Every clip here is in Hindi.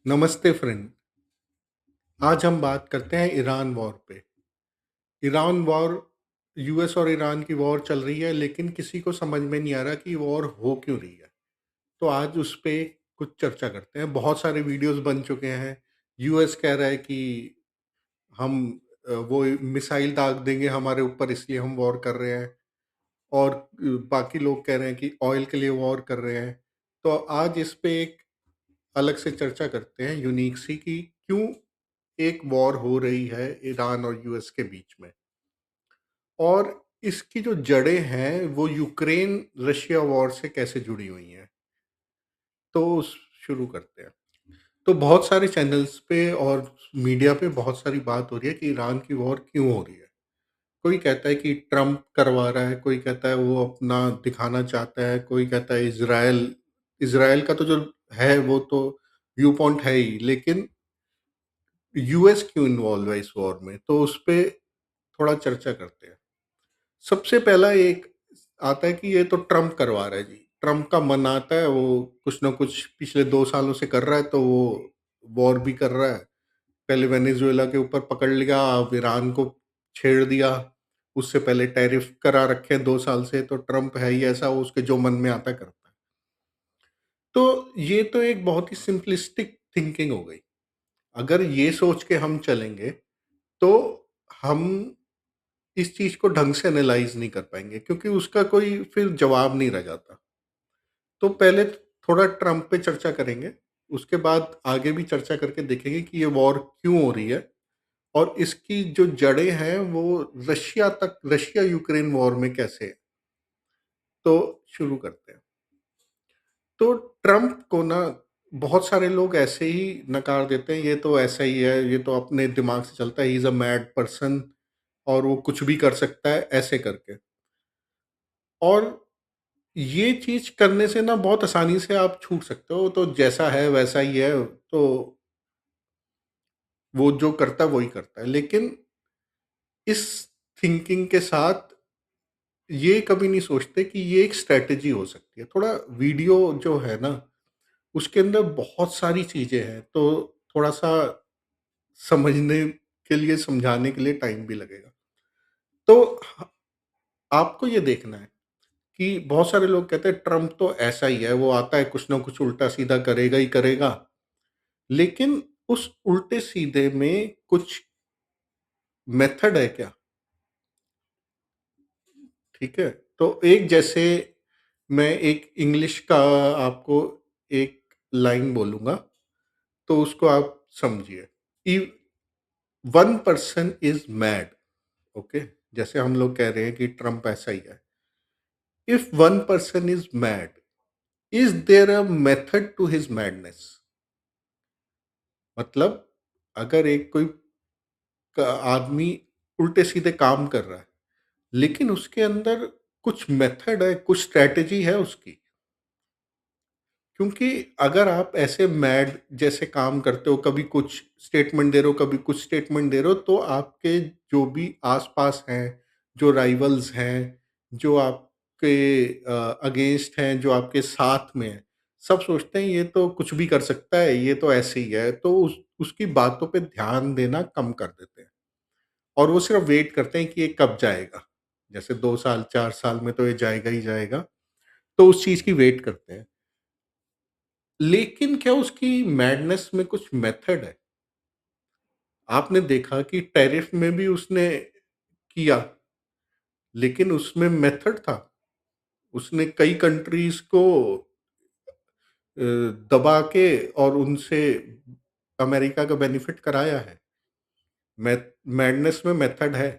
नमस्ते फ्रेंड। आज हम बात करते हैं ईरान वॉर पे। ईरान वॉर, यूएस और ईरान की वॉर चल रही है, लेकिन किसी को समझ में नहीं आ रहा कि वॉर हो क्यों रही है। तो आज उस पे कुछ चर्चा करते हैं। बहुत सारे वीडियोस बन चुके हैं। यूएस कह रहा है कि हम वो मिसाइल दाग देंगे हमारे ऊपर, इसलिए हम वॉर कर रहे हैं। और बाकी लोग कह रहे हैं कि ऑयल के लिए वॉर कर रहे हैं। तो आज इस पे एक अलग से चर्चा करते हैं, यूनिक सी, कि क्यों एक वॉर हो रही है ईरान और यूएस के बीच में। और इसकी जो जड़ें हैं वो यूक्रेन रशिया वॉर से कैसे जुड़ी हुई हैं। तो शुरू करते हैं। तो बहुत सारे चैनल्स पे और मीडिया पे बहुत सारी बात हो रही है कि ईरान की वॉर क्यों हो रही है। कोई कहता है कि ट्रम्प करवा रहा है, कोई कहता है वो अपना दिखाना चाहता है, कोई कहता है इसराइल। इसराइल का तो जो है वो तो व्यू पॉइंट है ही, लेकिन यूएस क्यों इन्वॉल्व है इस वॉर में, तो उस पे थोड़ा चर्चा करते हैं। सबसे पहला एक आता है कि ये तो ट्रम्प करवा रहा है जी। ट्रम्प का मन आता है, वो कुछ ना कुछ पिछले 2 सालों से कर रहा है, तो वो वॉर भी कर रहा है। पहले वेनेजुएला के ऊपर पकड़ लिया, अब ईरान को छेड़ दिया। उससे पहले टैरिफ करा रखे हैं 2 साल से, तो ट्रम्प है ही ऐसा, वो उसके जो मन में आता है करता है। तो ये तो एक बहुत ही सिंपलिस्टिक थिंकिंग हो गई। अगर ये सोच के हम चलेंगे, तो हम इस चीज़ को ढंग से एनालाइज़ नहीं कर पाएँगे, क्योंकि उसका कोई फिर जवाब नहीं रह जाता। तो पहले थोड़ा ट्रम्प पे चर्चा करेंगे, उसके बाद आगे भी चर्चा करके देखेंगे कि ये वॉर क्यों हो रही है और इसकी जो जड़ें हैं वो रशिया यूक्रेन वॉर में कैसे है। तो शुरू करते हैं। तो ट्रम्प को ना बहुत सारे लोग ऐसे ही नकार देते हैं, ये तो ऐसा ही है, ये तो अपने दिमाग से चलता है, ही इज़ अ मैड पर्सन और वो कुछ भी कर सकता है, ऐसे करके। और ये चीज़ करने से ना बहुत आसानी से आप छूट सकते हो, तो जैसा है वैसा ही है, तो वो जो करता है वही करता है। लेकिन इस थिंकिंग के साथ ये कभी नहीं सोचते कि ये एक स्ट्रैटेजी हो सकती है। थोड़ा वीडियो जो है ना, उसके अंदर बहुत सारी चीज़ें हैं, तो थोड़ा-सा समझने के लिए, समझाने के लिए टाइम भी लगेगा। तो ह आपको ये देखना है कि बहुत सारे लोग कहते हैं ट्रम्प तो ऐसा ही है, वो आता है कुछ ना कुछ उल्टा-सीधा करेगा ही करेगा। लेकिन उस उल्टे-सीधे में कुछ मेथड है क्या? ठीक है? तो एक जैसे मैं एक इंग्लिश का आपको एक लाइन बोलूँगा, तो उसको आप समझिए। इ one person is mad, okay? जैसे हम लोग कह रहे हैं कि ट्रम्प ऐसा ही है। If one person is mad, is there a method to his madness? मतलब अगर एक कोई आदमी उल्टे-सीधे काम कर रहा है, लेकिन उसके अंदर कुछ मेथड है, कुछ स्ट्रैटेजी है उसकी। क्योंकि अगर आप ऐसे मैड जैसे काम करते हो, कभी कुछ स्टेटमेंट दे रहे हो, कभी कुछ स्टेटमेंट दे रहे हो, तो आपके जो भी आस-पास हैं, जो राइवल्स हैं, जो आपके अगेंस्ट हैं, जो आपके साथ में हैं, सब सोचते हैं ये तो कुछ भी कर सकता है, ये तो ऐसे ही है। तो उसकी बातों पे ध्यान देना कम कर देते हैं और वो सिर्फ़ वेट करते हैं कि ये कब जाएगा। जैसे 2 साल, 4 साल में तो ये जाएगा ही जाएगा, तो उस चीज़ की वेट करते हैं। लेकिन क्या उसकी मैडनेस में कुछ मेथड है? आपने देखा कि टैरिफ में भी उसने किया, लेकिन उसमें मेथड था। उसने कई कंट्रीज़ को अ, दबा के और उनसे अमेरिका का बेनिफिट कराया है। मैडनेस में मेथड है।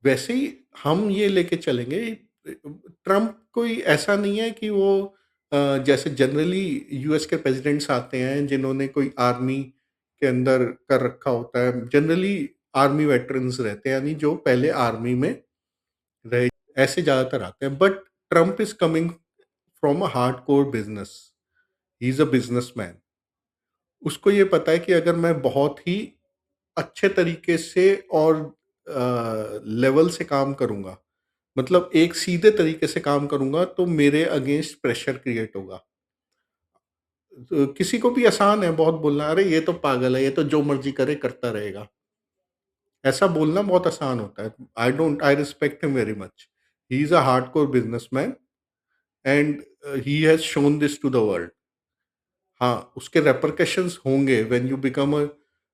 वैसे ही हम ये लेके चलेंगे। ट्रम्प कोई ऐसा नहीं है कि वो जैसे जनरली यूएस के प्रेसिडेंट्स आते हैं जिन्होंने कोई आर्मी के अंदर कर रखा होता है। जनरली आर्मी वेटरन्स रहते हैं, यानी जो पहले आर्मी में रहे, ऐसे ज़्यादातर आते हैं। But Trump is coming from a hardcore business. He is a businessman. उसको ये पता है कि अगर मैं बहुत ही अच्छे तरीके से और लेवल से काम करूँगा, मतलब एक सीधे तरीके से काम करूँगा, तो मेरे अगेंस्ट प्रेशर क्रिएट होगा। किसी को भी आसान है बहुत बोलना, "अरे! ये तो पागल है, ये तो जो मर्ज़ी करे करता रहेगा।" ऐसा बोलना बहुत आसान होता है। I respect him very much. He is a hardcore businessman and he has shown this to the world. हाँ, उसके रिपरकशंस होंगे when you become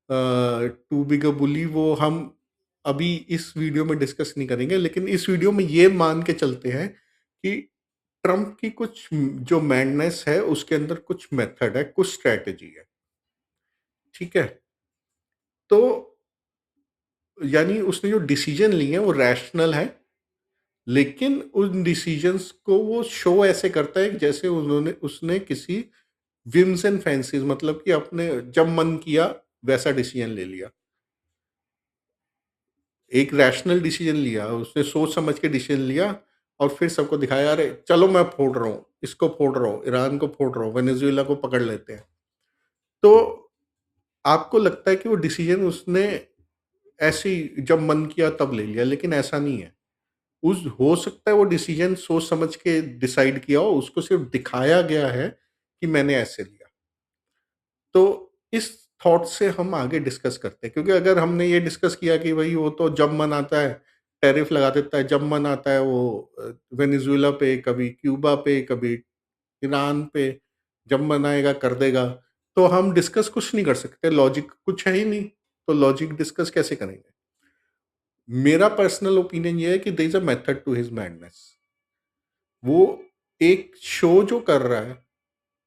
too big a bully, वो हम अभी इस वीडियो में डिस्कस नहीं करेंगे, लेकिन इस वीडियो में ये मान के चलते हैं कि ट्रम्प की कुछ जो मैडनेस है उसके अंदर कुछ मेथड है, कुछ स्ट्रैटेजी है, ठीक है? तो यानी उसने जो डिसीजन लिए हैं वो रैशनल है, लेकिन उन डिसीजंस को वो शो ऐसे करता है कि जैसे उसने किसी व्हिम्स एंड फैंसीज़, मतलब कि अपने जब मन किया वैसा डिसीजन ले लिया। एक रैशनल डिसीजन लिया, उसने सोच समझ के डिसीजन लिया और फिर सबको दिखाया, अरे चलो मैं फोड़ रहा हूँ, इसको फोड़ रहा हूँ, ईरान को फोड़ रहा हूँ, वेनेजुएला को पकड़ लेते हैं। तो आपको लगता है कि वो डिसीजन उसने ऐसे ही जब मन किया तब ले लिया, लेकिन ऐसा नहीं है। उस हो सकता है वो डिसीजन सोच समझ के डिसाइड किया हो, उसको सिर्फ दिखाया गया है कि मैंने ऐसे लिया। तो इस थॉट से हम आगे डिस्कस करते हैं, क्योंकि अगर हमने ये डिस्कस किया कि भाई वो तो जब मन आता है टैरिफ लगा देता है, जब मन आता है वो वेनेजुएला पे, कभी क्यूबा पे, कभी ईरान पे, जब मन आएगा कर देगा, तो हम डिस्कस कुछ नहीं कर सकते, लॉजिक कुछ है ही नहीं, तो लॉजिक डिस्कस कैसे करेंगे? मेरा पर्सनल ओपिनियन ये है कि there is a method to his madness. वो एक शो जो कर रहा है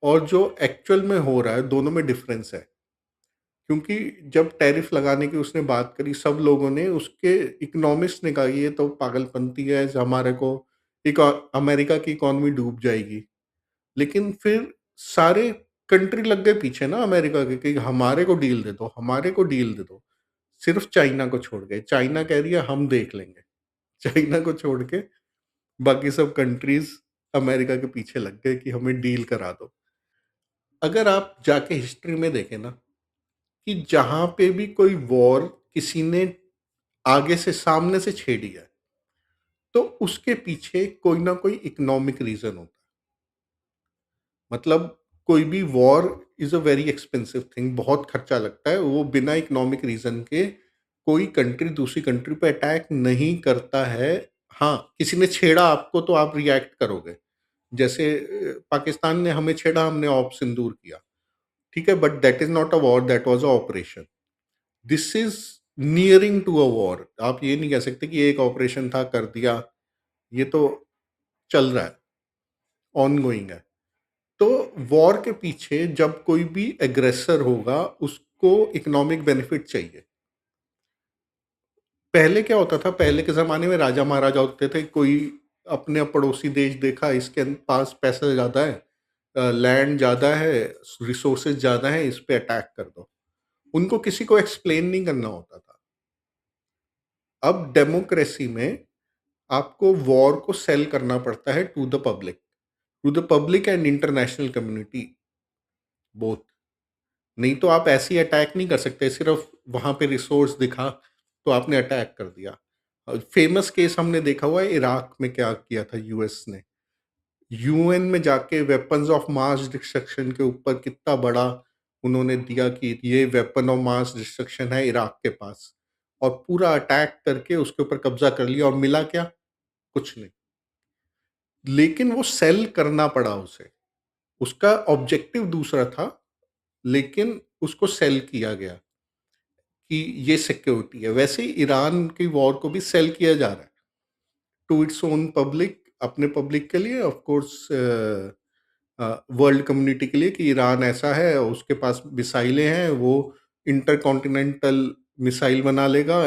और जो एक्चुअल में हो रहा है, दोनों में डिफरेंस है। क्योंकि जब टैरिफ लगाने की उसने बात करी, सब लोगों ने, उसके इकोनॉमिस्ट ने कहा ये तो पागलपंती है, हमारे को अमेरिका की इकोनॉमी डूब जाएगी। लेकिन फिर सारे कंट्री लग गए पीछे ना अमेरिका के कि हमारे को डील दे दो, हमारे को डील दे दो। सिर्फ चाइना को छोड़ के, चाइना कह रही है हम देख लेंगे। चाइना को छोड़ के बाकी सब कंट्रीज अमेरिका के पीछे लग गए कि हमें डील करा दो। अगर आप जाके हिस्ट्री में देखें ना, कि जहाँ पे भी कोई वॉर किसी ने आगे से सामने से छेड़ी है, तो उसके पीछे कोई ना कोई इकोनॉमिक रीज़न होता है। मतलब कोई भी war is a very expensive thing, बहुत खर्चा लगता है, वो बिना इकोनॉमिक रीज़न के कोई कंट्री दूसरी कंट्री पे अटैक नहीं करता है। हाँ, किसी ने छेड़ा आपको तो आप रिएक्ट करोगे। जैसे पाकिस्तान ने हमें छेड़ा, हमने ऑप सिंदूर किया, ठीक है? But that is not a war, that was a operation. This is nearing to a war. आप ये नहीं कह सकते कि ये एक ऑपरेशन था, कर दिया, ये तो चल रहा है, ऑनगोइंग है। तो वॉर के पीछे जब कोई भी एग्रेसर होगा, उसको इकोनॉमिक बेनिफिट चाहिए। पहले क्या होता था, पहले के ज़माने में राजा महाराजा होते थे, कोई अपने पड़ोसी देश देखा, इसके पास पैसा ज़्यादा है, लैंड ज़्यादा है, रिसोर्सेज ज़्यादा हैं, इस पे अटैक कर दो। उनको किसी को एक्सप्लेन नहीं करना होता था। अब डेमोक्रेसी में आपको वॉर को सेल करना पड़ता है to the public and international community, both. नहीं तो आप ऐसे ही अटैक नहीं कर सकते, सिर्फ वहाँ पे रिसोर्स दिखा तो आपने अटैक कर दिया। फेमस केस हमने देखा हुआ है, इराक में क्या किया था यूएस ने। यूएन में जाके वेपन्स ऑफ मास डिस्ट्रक्शन के ऊपर कितना बड़ा उन्होंने दिया कि ये वेपन ऑफ मास डिस्ट्रक्शन है इराक के पास, और पूरा अटैक करके उसके ऊपर कब्जा कर लिया, और मिला क्या? कुछ नहीं। लेकिन वो सेल करना पड़ा उसे। उसका ऑब्जेक्टिव दूसरा था, लेकिन उसको सेल किया गया कि ये सिक्योरिटी है। वैसे ही ईरान की वॉर को भी सेल किया जा रहा है टू इट्स ओन पब्लिक, अपने पब्लिक के लिए, ऑफ कोर्स वर्ल्ड कम्युनिटी के लिए, कि ईरान ऐसा है, उसके पास मिसाइलें हैं, वो इंटरकॉन्टिनेंटल मिसाइल बना लेगा,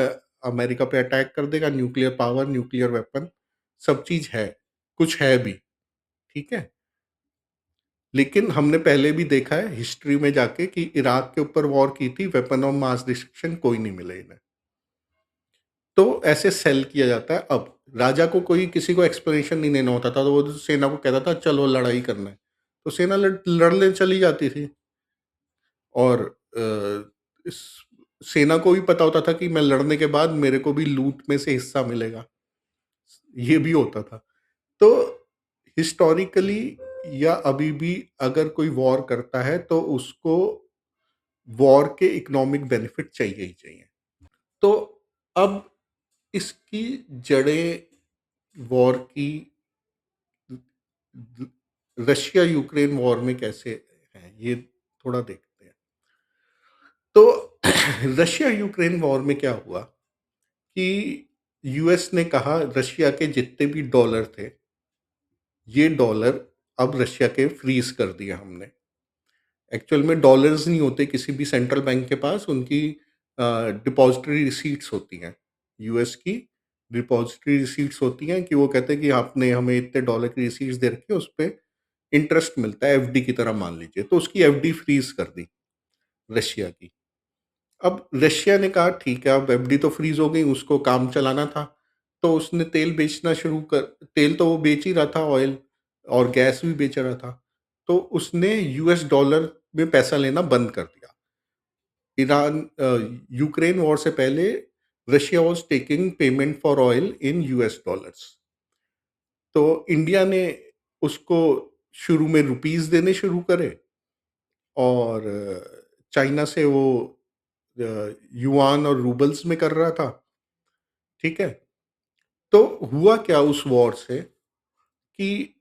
अमेरिका पे अटैक कर देगा, न्यूक्लियर पावर, न्यूक्लियर वेपन, सब चीज़ है, कुछ है भी, ठीक है? लेकिन हमने पहले भी देखा है हिस्ट्री में जाके कि इराक के ऊपर वॉर की थी, वेपन ऑफ मास डिस्ट्रक्शन कोई नहीं मिले इन्हें। तो ऐसे सेल किया जाता है। अब राजा को कोई किसी को एक्सप्लेनेशन नहीं देना होता था, तो वो सेना को कहता था चलो लड़ाई करना है, तो सेना लड़ने चली जाती थी। और इस सेना को भी पता होता था कि मैं लड़ने के बाद मेरे को भी लूट में से हिस्सा मिलेगा, ये भी होता था। तो हिस्टोरिकली या अभी भी अगर कोई वॉर करता है तो उसको वॉर के इकोनॉमिक बेनिफिट चाहिए ही चाहिए। तो अब इसकी जड़ें वॉर की रशिया यूक्रेन वॉर में कैसे हैं, ये थोड़ा देखते हैं। तो रशिया यूक्रेन वॉर में क्या हुआ कि यूएस ने कहा रशिया के जितने भी डॉलर थे, ये डॉलर अब रशिया के फ्रीज कर दिए हमने। एक्चुअल में डॉलर्स नहीं होते किसी भी सेंट्रल बैंक के पास, उनकी डिपॉजिटरी रिसीट्स होती हैं। यूएस की डिपॉजिटरी रिसीट्स होती हैं कि वो कहते हैं कि आपने हमें इतने डॉलर की रिसीट्स दे रखी है, उस पे इंटरेस्ट मिलता है एफडी की तरह मान लीजिए। तो उसकी एफडी फ्रीज कर दी रशिया की। अब रशिया ने कहा ठीक है, अब एफडी तो फ्रीज हो गई, उसको काम चलाना था। तो उसने तेल बेचना शुरू कर तेल तो वो बेच ही रहा था, ऑयल और गैस भी बेच रहा था। तो उसने यूएस डॉलर में पैसा लेना बंद कर दिया। यूक्रेन वॉर से पहले Russia was taking payment for oil in US dollars. तो इंडिया ने उसको शुरू में रुपीस देने शुरू करे और चाइना से वो युआन और रूबल्स में कर रहा था। ठीक है। तो हुआ क्या उस वॉर से कि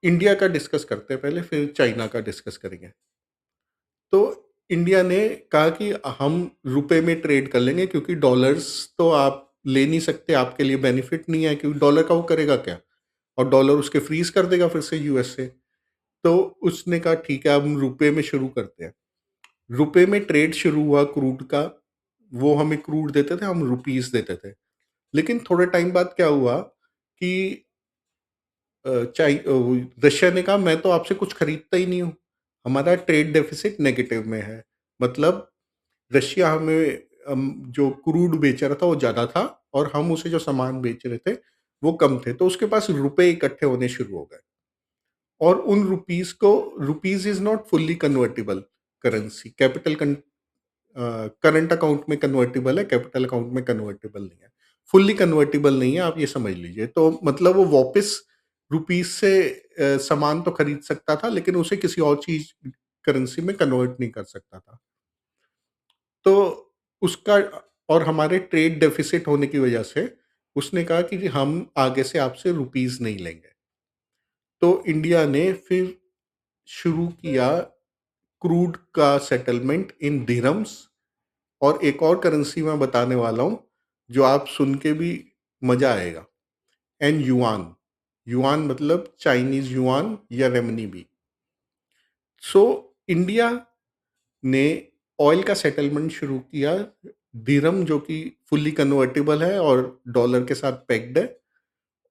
इंडिया का डिस्कस करते हैं पहले, फिर चाइना का डिस्कस करेंगे। तो इंडिया ने कहा कि हम रुपए में ट्रेड कर लेंगे क्योंकि डॉलर्स तो आप ले नहीं सकते, आपके लिए बेनिफिट नहीं है, क्योंकि डॉलर का वो करेगा क्या, और डॉलर उसके फ्रीज कर देगा फिर से यूएस से। तो उसने कहा ठीक है, अब हम रुपए में शुरू करते हैं। रुपए में ट्रेड शुरू हुआ क्रूड का। वो हमें क्रूड देते थे, हम रुपीस देते थे। लेकिन थोड़े टाइम बाद क्या हुआ कि रशिया ने कहा मैं तो आपसे कुछ खरीदता ही नहीं हूँ, हमारा ट्रेड डेफिसिट नेगेटिव में है। मतलब रशिया हमें जो क्रूड बेच रहा था वो ज़्यादा था और हम उसे जो सामान बेच रहे थे वो कम थे। तो उसके पास रुपए इकट्ठे होने शुरू हो गए और उन रुपीस को, rupees is not fully convertible currency, current account में कन्वर्टिबल है, कैपिटल अकाउंट में कन्वर्टिबल नहीं है। फुल्ली कन्वर्टिबल नहीं है, आप ये समझ लीजिए। तो मतलब वो वापस रुपीस से सामान तो खरीद सकता था लेकिन उसे किसी और चीज करेंसी में कन्वर्ट नहीं कर सकता था। तो उसका और हमारे ट्रेड डेफिसिट होने की वजह से उसने कहा कि हम आगे से आपसे रुपीस नहीं लेंगे। तो इंडिया ने फिर शुरू किया क्रूड का सेटलमेंट इन दिरहम्स, और एक और करेंसी मैं बताने वाला हूँ जो आप सुन के भी मजा आएगा, एन युआन। युआन मतलब चाइनीज युआन या रेमनी। सो इंडिया ने ऑयल का सेटलमेंट शुरू किया दिरहम, जो कि फुल्ली कन्वर्टेबल है और डॉलर के साथ पेग्ड है,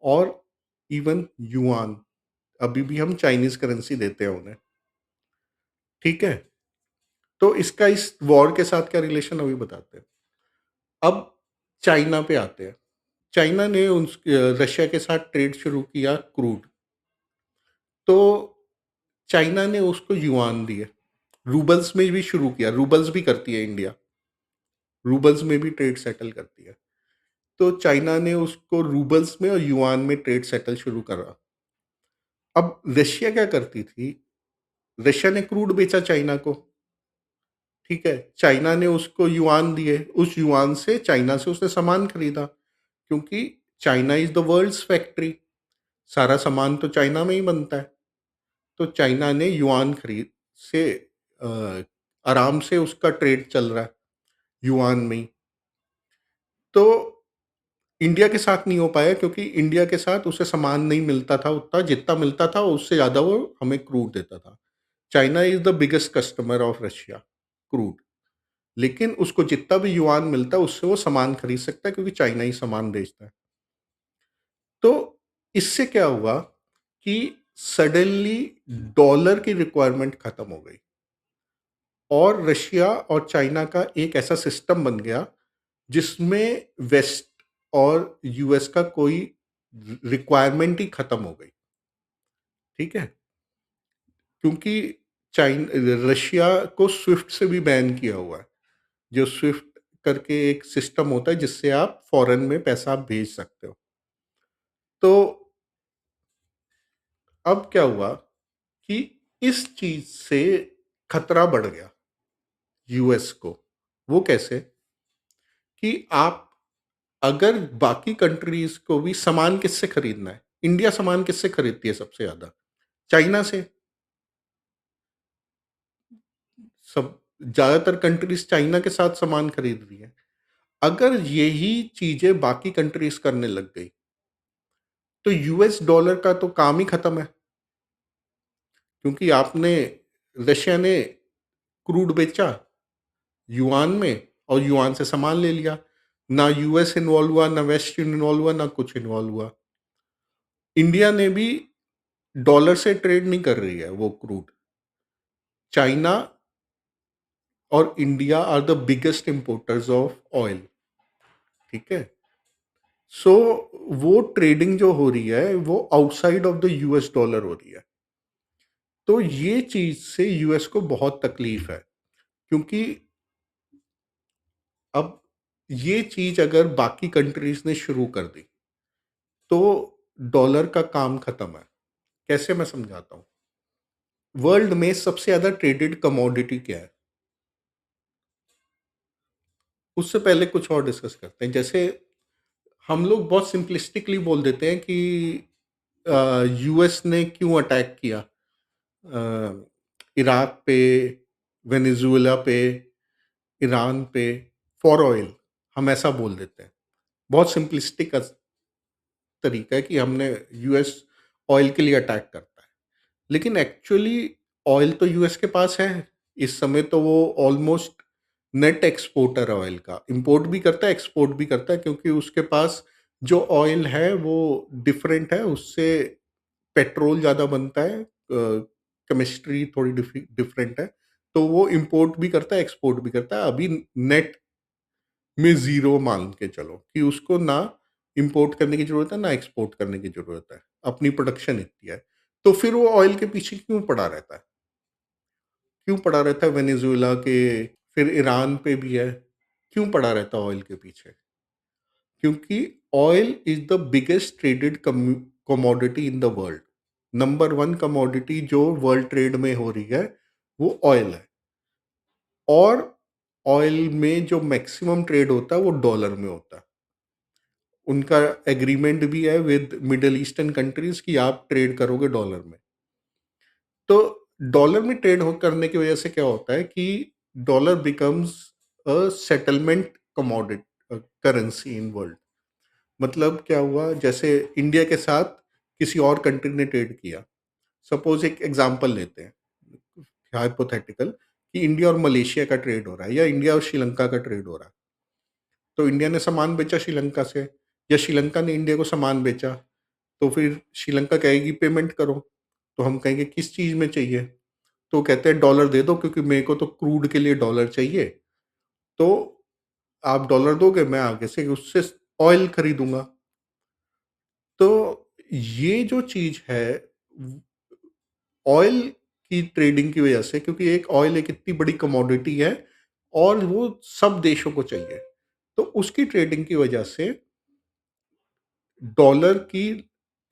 और इवन युआन, अभी भी हम चाइनीज करेंसी देते हैं उन्हें। ठीक है। तो इसका इस वॉर के साथ क्या रिलेशन अभी बताते हैं। अब चाइना पे आते हैं। चाइना ने रशिया के साथ ट्रेड शुरू किया क्रूड। तो चाइना ने उसको युआन दिए, रूबल्स में भी शुरू किया, रूबल्स भी करती है इंडिया, रूबल्स में भी ट्रेड सेटल करती है। तो चाइना ने उसको रूबल्स में और युआन में ट्रेड सेटल शुरू करा। अब रशिया क्या करती थी, रशिया ने क्रूड बेचा चाइना को। ठीक है, चाइना ने उसको युआन दिए, उस युआन से चाइना से उसने सामान खरीदा, क्योंकि China is the world's factory, सारा सामान तो चाइना में ही बनता है। तो चाइना ने युआन खरीद से अ, आराम से उसका ट्रेड चल रहा है युआन में ही। तो इंडिया के साथ नहीं हो पाया क्योंकि इंडिया के साथ उसे सामान नहीं मिलता था उतना, जितना मिलता था उससे ज़्यादा वो हमें क्रूड देता था। China is the biggest customer of Russia, crude. लेकिन उसको जितना भी युआन मिलता है उससे वो सामान खरीद सकता है क्योंकि चाइना ही सामान बेचता है। तो इससे क्या हुआ कि सडनली डॉलर की रिक्वायरमेंट खत्म हो गई और रशिया और चाइना का एक ऐसा सिस्टम बन गया जिसमें वेस्ट और यूएस का कोई रिक्वायरमेंट ही खत्म हो गई। ठीक है, क्योंकि चाइन रशिया को स्विफ्ट से भी बैन किया हुआ है, जो स्विफ्ट करके एक सिस्टम होता है जिससे आप फॉरेन में पैसा आप भेज सकते हो। तो अब क्या हुआ कि इस चीज़ से खतरा बढ़ गया यूएस को। वो कैसे? कि आप अगर बाकी कंट्रीज़ को भी सामान किससे खरीदना है? इंडिया सामान किससे खरीदती है सबसे ज़्यादा? चाइना से। सब ज़्यादातर कंट्रीज़ चाइना के साथ सामान खरीद रही हैं। अगर यही चीज़ें बाकी कंट्रीज़ करने लग गई, तो यूएस डॉलर का तो काम ही खत्म है। क्योंकि आपने रशिया ने क्रूड बेचा युआन में और युआन से सामान ले लिया। ना यूएस इन्वॉल्व हुआ, ना वेस्ट इन्वॉल्व हुआ, ना कुछ इन्वॉल्व हुआ। इंडिया ने भी डॉलर से ट्रेड नहीं कर रही है वो क्रूड। चाइना और India are the biggest importers of oil, ठीक है? सो वो ट्रेडिंग जो हो रही है वो outside of the US dollar हो रही है। तो ये चीज़ से यूएस को बहुत तकलीफ है, क्योंकि अब ये चीज़ अगर बाकी कंट्रीज़ ने शुरू कर दी, तो डॉलर का काम खत्म है। कैसे मैं समझाता हूँ। वर्ल्ड में सबसे ज़्यादा ट्रेडेड कमोडिटी क्या है? उससे पहले कुछ और डिस्कस करते हैं। जैसे हम लोग बहुत सिंपलिस्टिकली बोल देते हैं कि यूएस ने क्यों अटैक किया इराक पे, वेनेजुएला पे, ईरान पे, फॉर ऑयल। हम ऐसा बोल देते हैं। बहुत सिंपलिस्टिक तरीका है कि हमने यूएस ऑयल के लिए अटैक करता है। लेकिन एक्चुअली ऑयल तो यूएस के पास है। इस समय तो वो ऑलमोस्ट नेट एक्सपोर्टर है ऑयल का। इंपोर्ट भी करता है, एक्सपोर्ट भी करता है, क्योंकि उसके पास जो ऑयल है वो डिफरेंट है। उससे पेट्रोल ज़्यादा बनता है, केमिस्ट्री थोड़ी डिफरेंट है। तो वो इंपोर्ट भी करता है, एक्सपोर्ट भी करता है। अभी नेट में ज़ीरो मान के चलो कि उसको ना इंपोर्ट करने की ज़रूरत है, ना एक्सपोर्ट करने की ज़रूरत है। अपनी प्रोडक्शन इतनी है। तो फिर वो ऑयल के पीछे क्यों पड़ा रहता है? क्यों पड़ा रहता है वेनेजुएला के, फिर ईरान पे भी है। क्यों पड़ा रहता है ऑयल के पीछे? क्योंकि oil is the biggest traded commodity in the world. Number 1 commodity जो वर्ल्ड ट्रेड में हो रही है, वो ऑयल है। और ऑयल में जो मैक्सिमम ट्रेड होता है, वो डॉलर में होता है। उनका एग्रीमेंट भी है विद मिडल ईस्टर्न कंट्रीज़ कि आप ट्रेड करोगे डॉलर में। तो डॉलर में ट्रेड करने की वजह से क्या होता है कि dollar becomes a settlement commodity currency in world. मतलब क्या हुआ, जैसे इंडिया के साथ किसी और कंट्री ने ट्रेड किया। सपोज एक एग्जांपल लेते हैं, हाइपोथेटिकल, कि इंडिया और मलेशिया का ट्रेड हो रहा है या इंडिया और श्रीलंका का ट्रेड हो रहा है। तो इंडिया ने सामान बेचा श्रीलंका से, या श्रीलंका ने इंडिया को सामान बेचा। तो फिर श्रीलंका कहेगी पेमेंट करो। तो हम कहेंगे किस चीज़ में चाहिए? तो कहते हैं डॉलर दे दो, क्योंकि मेरे को तो क्रूड के लिए डॉलर चाहिए। तो आप डॉलर दोगे, मैं आगे से उससे ऑयल खरीदूँगा। तो ये जो चीज़ है ऑयल की ट्रेडिंग की वजह से, क्योंकि एक ऑयल एक इतनी बड़ी कमोडिटी है और वो सब देशों को चाहिए। तो उसकी ट्रेडिंग की वजह से डॉलर की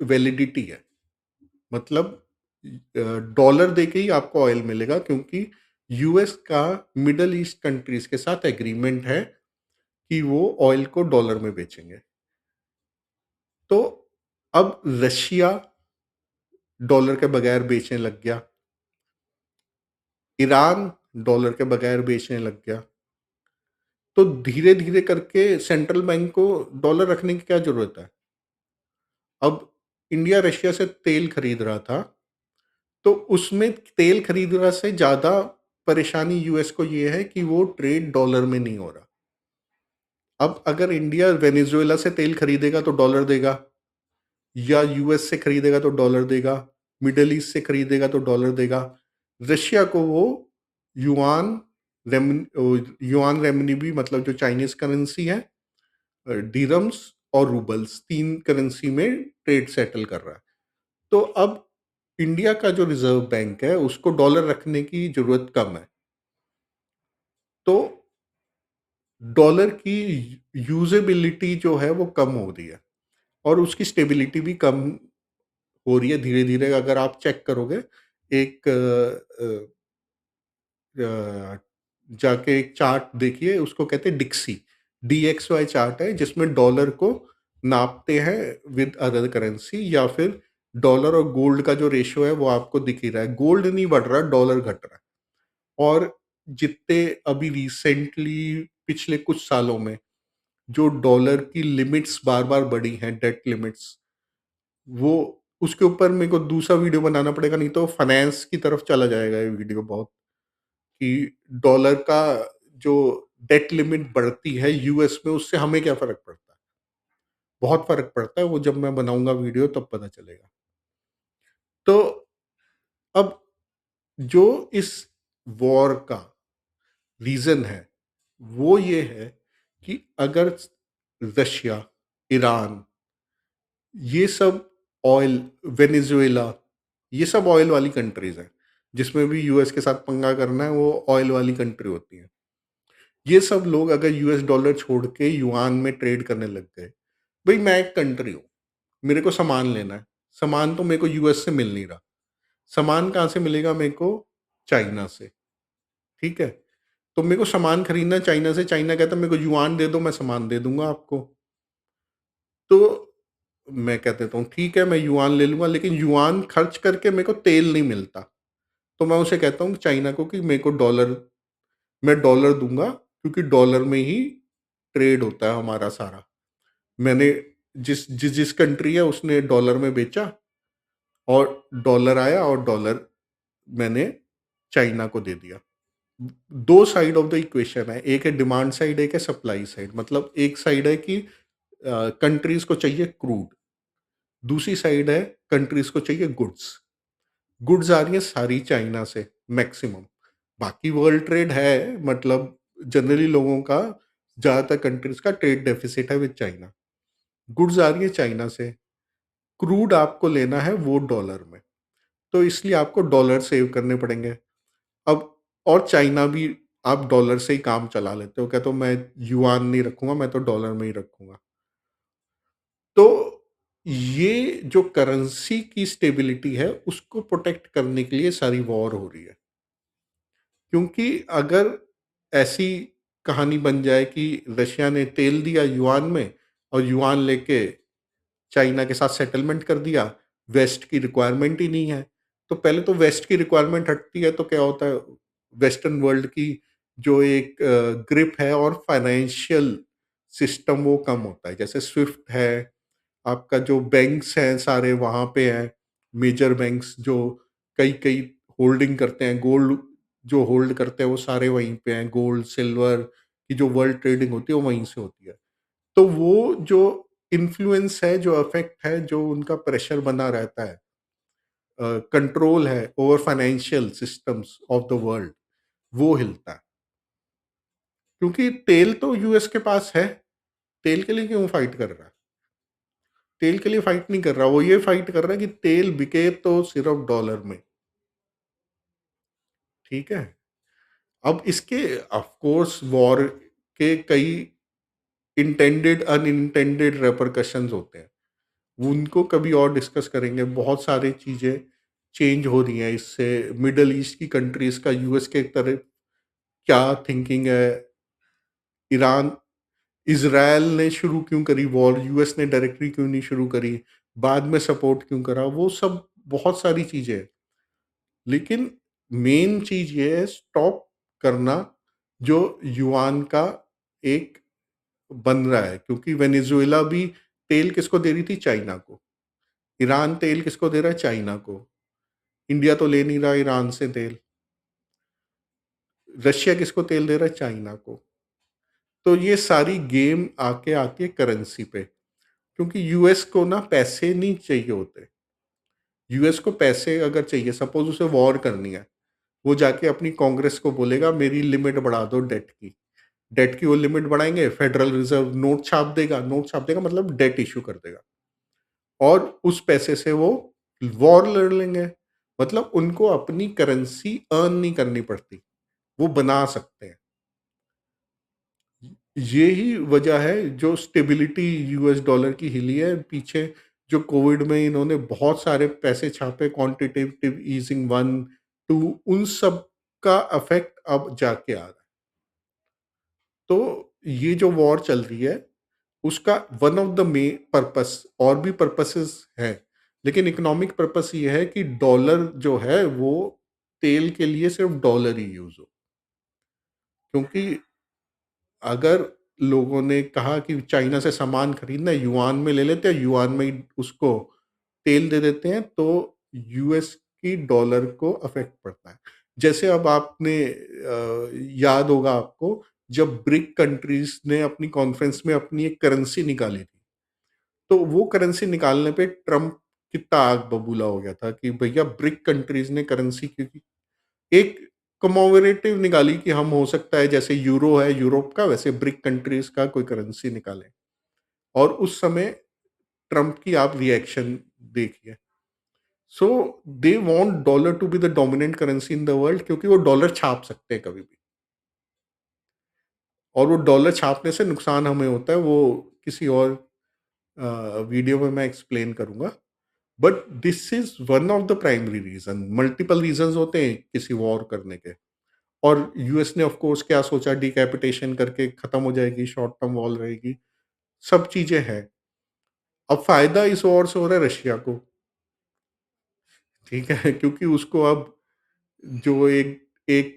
वैलिडिटी है। मतलब डॉलर देके ही आपको ऑयल मिलेगा, क्योंकि यूएस का मिडल ईस्ट कंट्रीज के साथ एग्रीमेंट है कि वो ऑयल को डॉलर में बेचेंगे। तो अब रशिया डॉलर के बगैर बेचने लग गया, ईरान डॉलर के बगैर बेचने लग गया। तो धीरे धीरे करके सेंट्रल बैंक को डॉलर रखने की क्या जरूरत है? अब इंडिया रशिया से तेल खरीद रहा था, तो उसमें तेल खरीदने से ज़्यादा परेशानी यूएस को ये है कि वो ट्रेड डॉलर में नहीं हो रहा। अब अगर इंडिया वेनेजुएला से तेल खरीदेगा तो डॉलर देगा, या यूएस से खरीदेगा तो डॉलर देगा, मिडल ईस्ट से खरीदेगा तो डॉलर देगा। रशिया को वो युआन युआन रेमनीबी, मतलब जो चाइनीज करेंसी है, डीरम्स और रूबल्स, 3 करेंसी में ट्रेड सेटल कर रहा है। तो अब इंडिया का जो रिज़र्व बैंक है, उसको डॉलर रखने की ज़रूरत कम है। तो डॉलर की यूज़ेबिलिटी जो है वो कम हो रही है, और उसकी स्टेबिलिटी भी कम हो रही है धीरे-धीरे। अगर आप चेक करोगे, एक अ, जाके एक चार्ट देखिए, उसको कहते हैं डिक्सी, डीएक्सवाई चार्ट है, जिसमें डॉलर को नापते हैं विद अदर करेंसी, या फिर डॉलर और गोल्ड का जो रेशियो है वो आपको दिख ही रहा है। गोल्ड नहीं बढ़ रहा, डॉलर घट रहा है। और जितने अभी रिसेंटली पिछले कुछ सालों में जो डॉलर की लिमिट्स बार-बार बढ़ी हैं, डेट लिमिट्स, वो उसके ऊपर मेरे को दूसरा वीडियो बनाना पड़ेगा, नहीं तो फाइनेंस की तरफ चला जाएगा ये वीडियो बहुत, कि डॉलर का जो डेट लिमिट बढ़ती है यूएस में, उससे हमें क्या फ़र्क पड़ता है? बहुत फ़र्क पड़ता है, वो जब मैं बनाऊँगा वीडियो तब पता चलेगा। तो अब जो इस वॉर का रीज़न है, वो ये है कि अगर रशिया, ईरान, ये सब ऑयल, वेनेज़ुएला, ये सब ऑयल वाली कंट्रीज़ हैं। जिसमें भी यूएस के साथ पंगा करना है, वो ऑयल वाली कंट्री होती हैं। ये सब लोग अगर यूएस डॉलर छोड़ के युआन में ट्रेड करने लग गए, भई मैं एक कंट्री हूँ, मेरे को सामान लेना है, सामान तो मेरे को यूएस से मिल नहीं रहा, सामान कहाँ से मिलेगा मेरे को? चाइना से, ठीक है? तो मेरे को सामान खरीदना है चाइना से, चाइना कहता है मेरे को युआन दे दो, मैं सामान दे दूँगा आपको। तो मैं कह देता हूँ ठीक है, मैं युआन ले लूँगा, लेकिन युआन खर्च करके मेरे को तेल नहीं मिलता। तो मैं उसे कहता हूँ चाइना को कि मेरे को डॉलर, मैं डॉलर दूँगा, क्योंकि डॉलर में ही ट्रेड होता है हमारा सारा। मैंने जिस कंट्री है उसने डॉलर में बेचा, और डॉलर आया, और डॉलर मैंने चाइना को दे दिया। 2 साइड ऑफ द इक्वेशन है, एक है डिमांड साइड, एक है सप्लाई साइड। मतलब एक साइड है कि कंट्रीज़ को चाहिए क्रूड, दूसरी साइड है कंट्रीज़ को चाहिए गुड्स। गुड्स आ रही हैं सारी चाइना से मैक्सिमम। बाकी वर्ल्ड ट्रेड है, मतलब जनरली लोगों का, ज़्यादातर कंट्रीज़ का ट्रेड डेफिसिट है विद चाइना। गुड्स आ रही है चाइना से, क्रूड आपको लेना है वो डॉलर में, तो इसलिए आपको डॉलर सेव करने पड़ेंगे। अब और चाइना भी, आप डॉलर से ही काम चला लेते हो, कहते हो मैं युआन नहीं रखूँगा, मैं तो डॉलर में ही रखूँगा। तो ये जो करेंसी की स्टेबिलिटी है, उसको प्रोटेक्ट करने के लिए सारी वॉर हो रही है। क्योंकि अगर ऐसी कहानी बन जाए कि रशिया ने तेल दिया युआन में, और युआन लेके चाइना के साथ सेटलमेंट कर दिया, वेस्ट की रिक्वायरमेंट ही नहीं है। तो पहले तो वेस्ट की रिक्वायरमेंट हटती है, तो क्या होता है, वेस्टर्न वर्ल्ड की जो एक ग्रिप है और फाइनेंशियल सिस्टम, वो कम होता है। जैसे स्विफ्ट है, आपका जो बैंक्स हैं सारे वहाँ पे हैं, मेजर बैंक्स जो कई-कई होल्डिंग करते हैं, गोल्ड जो होल्ड करते हैं वो सारे वहीं पे हैं, गोल्ड, सिल्वर की जो वर्ल्ड ट्रेडिंग होती है वो वहीं से होती है। तो वो जो इन्फ्लुएंस है, जो इफ़ेक्ट है, जो उनका प्रेशर बना रहता है, कंट्रोल है over financial systems of the world, वो हिलता है। क्योंकि तेल तो यूएस के पास है, तेल के लिए क्यों फाइट कर रहा है? तेल के लिए फाइट नहीं कर रहा, वो ये फाइट कर रहा है कि तेल बिके तो सिर्फ़ डॉलर में, ठीक है? अब इसके ऑफ कोर्स वॉर के कई इंटेंडेड, अनइंटेंडेड रिपरकशंस होते हैं। उनको कभी और डिस्कस करेंगे। बहुत सारी चीज़ें चेंज हो रही हैं इससे। मिडल ईस्ट की कंट्रीज़ का यूएस के तरफ क्या थिंकिंग है? ईरान, इज़राइल ने शुरू क्यों करी वॉर? यूएस ने डायरेक्टली क्यों नहीं शुरू करी? बाद में सपोर्ट क्यों करा? वो सब बहुत सारी चीज़ें हैं। लेकिन मेन चीज़ ये है स्टॉप करना जो युआन का एक बन रहा है, क्योंकि वेनेजुएला भी तेल किसको दे रही थी? चाइना को। ईरान तेल किसको दे रहा है? चाइना को। इंडिया तो ले नहीं रहा ईरान से तेल। रशिया किसको तेल दे रहा है? चाइना को। तो ये सारी गेम आके आती है करेंसी पे, क्योंकि यूएस को ना पैसे नहीं चाहिए होते। यूएस को पैसे अगर चाहिए, सपोज़ उसे वॉर करनी है, वो जाके अपनी कांग्रेस को बोलेगा मेरी लिमिट बढ़ा दो डेट की। डेट की वो लिमिट बढ़ाएँगे, फेडरल रिज़र्व नोट छाप देगा मतलब डेट इश्यू कर देगा। और उस पैसे से वो वॉर लड़ लेंगे। मतलब उनको अपनी करेंसी अर्न नहीं करनी पड़ती, वो बना सकते हैं। ये ही वजह है जो स्टेबिलिटी यूएस डॉलर की हिली है पीछे। जो कोविड में इन्होंने बहुत सारे पैसे छापे, क्वांटिटेटिव ईजिंग 1, 2, उन सब का इफ़ेक्ट अब जाके आ रहा है। तो ये जो वॉर चल रही है, उसका वन ऑफ द पर्पस, और भी पर्पसेस हैं, लेकिन इकोनॉमिक पर्पस ये है कि डॉलर जो है वो तेल के लिए सिर्फ डॉलर ही यूज़ हो। क्योंकि अगर लोगों ने कहा कि चाइना से सामान खरीदना है, युआन में ले लेते हैं, युआन में ही उसको तेल दे देते हैं, तो यूएस की डॉलर को अफ़ेक्ट पड़ता है। जैसे अब आपने याद होगा आपको, जब ब्रिक कंट्रीज़ ने अपनी कॉन्फ्रेंस में अपनी एक करेंसी निकाली थी, तो वो करेंसी निकालने पे ट्रम्प कितना आग बबूला हो गया था कि भैया ब्रिक कंट्रीज़ ने करेंसी, क्योंकि एक कमोवेरेटिव निकाली कि हम, हो सकता है जैसे यूरो है यूरोप का, वैसे ब्रिक कंट्रीज का कोई करेंसी निकालें। और उस समय ट्रम्प की आप रिएक्शन देखिए। So they want dollar to be the dominant currency in the world, क्योंकि वो डॉलर छाप सकते हैं कभी भी, और वो डॉलर छापने से नुकसान हमें होता है, वो किसी और वीडियो में मैं एक्सप्लेन करूंगा। But this is one of the primary reason. Multiple reasons होते हैं किसी वॉर करने के, और यूएस ने ऑफ कोर्स क्या सोचा, डिकैपिटेशन करके खत्म हो जाएगी, शॉर्ट टर्म वॉर रहेगी, सब चीजें हैं। अब फायदा इस वॉर से हो रहा है रशिया को, ठीक है, क्योंकि उसको अब जो एक एक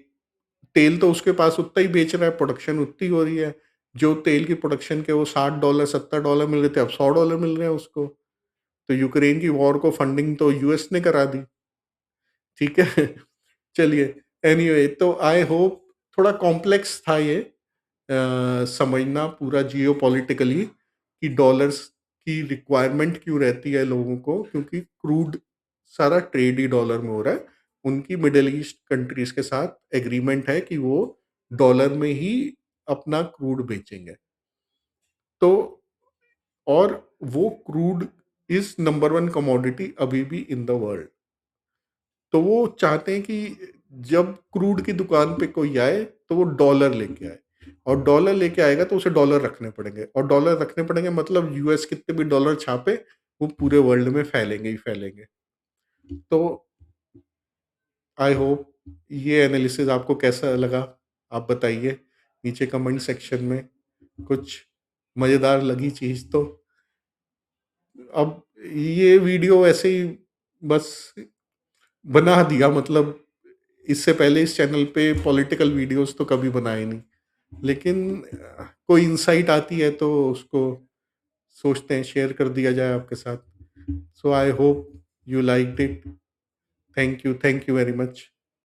तेल तो उसके पास उतना ही बेच रहा है, प्रोडक्शन उतनी हो रही है, जो तेल की प्रोडक्शन के वो $60 $70 मिल रहे थे, अब $100 मिल रहे हैं उसको। तो यूक्रेन की वॉर को फंडिंग तो यूएस ने करा दी, ठीक है। चलिए, एनीवे, तो आई होप, थोड़ा कॉम्प्लेक्स था ये समझना पूरा जियोपॉलिटिकली कि डॉलर्स की रिक्वायरमेंट क्यों रहती है लोगों को, क्योंकि क्रूड सारा ट्रेड ही डॉलर में हो रहा है। उनकी मिडल ईस्ट कंट्रीज के साथ एग्रीमेंट है कि वो डॉलर में ही अपना क्रूड बेचेंगे। तो और वो crude is number one commodity अभी भी इन द वर्ल्ड। तो वो चाहते हैं कि जब क्रूड की दुकान पे कोई आए तो वो डॉलर लेके आए, और डॉलर लेके आएगा तो उसे डॉलर रखने पड़ेंगे, और डॉलर रखने पड़ेंगे मतलब यूएस कितने भी डॉलर छापे, वो पूरे वर्ल्ड में फैलेंगे ही फैलेंगे। तो आई होप ये एनालिसिस आपको कैसा लगा, आप बताइए नीचे कमेंट सेक्शन में। कुछ मज़ेदार लगी चीज़ तो। अब ये वीडियो ऐसे ही बस बना दिया, मतलब इससे पहले इस चैनल पे पॉलिटिकल वीडियोस तो कभी बनाए नहीं, लेकिन कोई इंसाइट आती है तो उसको सोचते हैं शेयर कर दिया जाए आपके साथ। So I hope you liked it. Thank you very much.